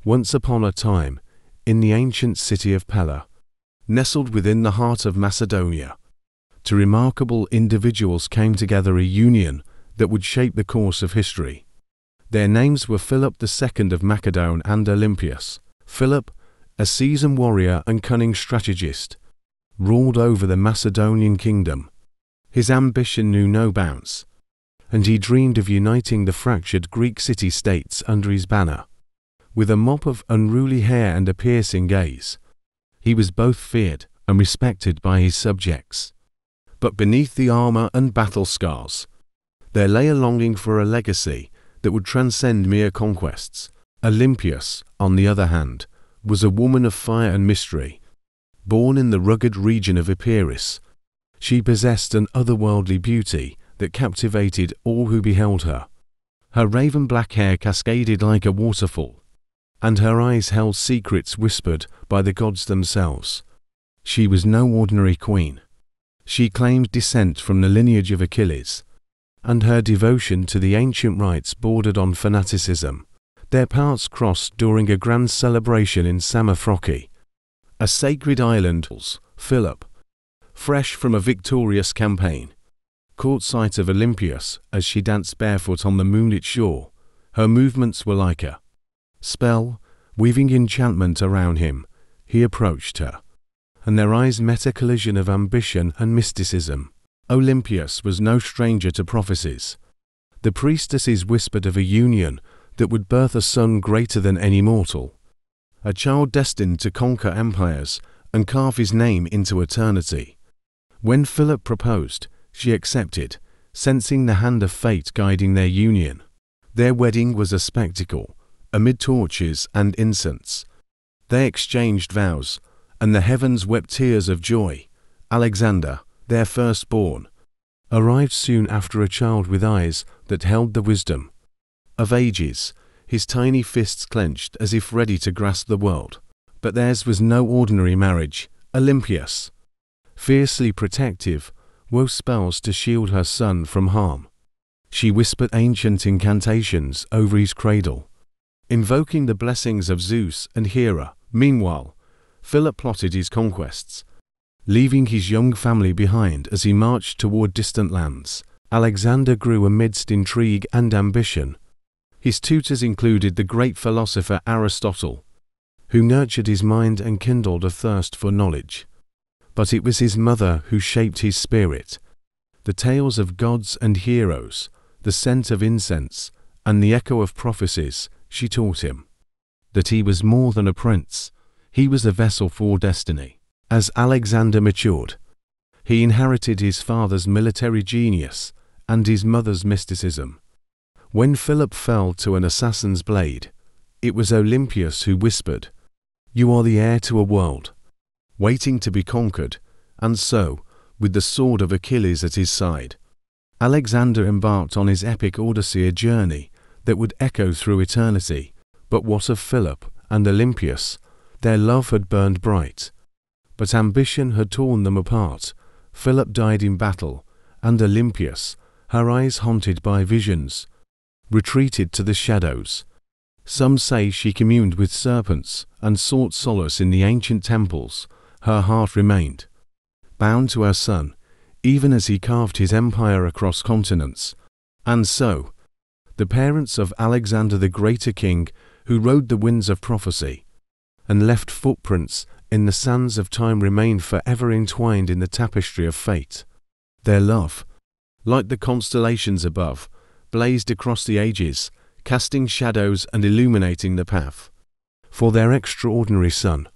Once upon a time, in the ancient city of Pella, nestled within the heart of Macedonia, two remarkable individuals came together, a union that would shape the course of history. Their names were Philip II of Macedon and Olympus. Philip, a seasoned warrior and cunning strategist, ruled over the Macedonian kingdom. His ambition knew no bounds, and he dreamed of uniting the fractured Greek city-states under his banner. With a mop of unruly hair and a piercing gaze, he was both feared and respected by his subjects. But beneath the armor and battle scars, there lay a longing for a legacy that would transcend mere conquests. Olympus, on the other hand, was a woman of fire and mystery. Born in the rugged region of Epirus, she possessed an otherworldly beauty that captivated all who beheld her. Her raven-black hair cascaded like a waterfall, and her eyes held secrets whispered by the gods themselves. She was no ordinary queen. She claimed descent from the lineage of Achilles, and her devotion to the ancient rites bordered on fanaticism. Their paths crossed during a grand celebration in Samothrace, a sacred island. Philip, fresh from a victorious campaign, caught sight of Olympus as she danced barefoot on the moonlit shore. Her movements were like a spell, weaving enchantment around him. He approached her, and their eyes met, a collision of ambition and mysticism. Olympus was no stranger to prophecies. The priestesses whispered of a union that would birth a son greater than any mortal, a child destined to conquer empires and carve his name into eternity. When Philip proposed, she accepted, sensing the hand of fate guiding their union. Their wedding was a spectacle, amid torches and incense. They exchanged vows, and the heavens wept tears of joy. Alexander, their firstborn, arrived soon after, a child with eyes that held the wisdom of ages, his tiny fists clenched as if ready to grasp the world. But theirs was no ordinary marriage. Olympus, fiercely protective, wove spells to shield her son from harm. She whispered ancient incantations over his cradle, invoking the blessings of Zeus and Hera. Meanwhile, Philip plotted his conquests, leaving his young family behind as he marched toward distant lands. Alexander grew amidst intrigue and ambition. His tutors included the great philosopher Aristotle, who nurtured his mind and kindled a thirst for knowledge. But it was his mother who shaped his spirit. The tales of gods and heroes, the scent of incense, and the echo of prophecies, she taught him that he was more than a prince. He was a vessel for destiny. As Alexander matured, he inherited his father's military genius and his mother's mysticism. When Philip fell to an assassin's blade, it was Olympus who whispered, "You are the heir to a world waiting to be conquered." And so, with the sword of Achilles at his side, Alexander embarked on his epic Odyssey, a journey that would echo through eternity. But what of Philip and Olympus? Their love had burned bright, but ambition had torn them apart. Philip died in battle, and Olympus, her eyes haunted by visions, retreated to the shadows. Some say she communed with serpents and sought solace in the ancient temples. Her heart remained bound to her son, even as he carved his empire across continents. And so, the parents of Alexander the Greater King, who rode the winds of prophecy and left footprints in the sands of time, remained forever entwined in the tapestry of fate. Their love, like the constellations above, blazed across the ages, casting shadows and illuminating the path for their extraordinary son.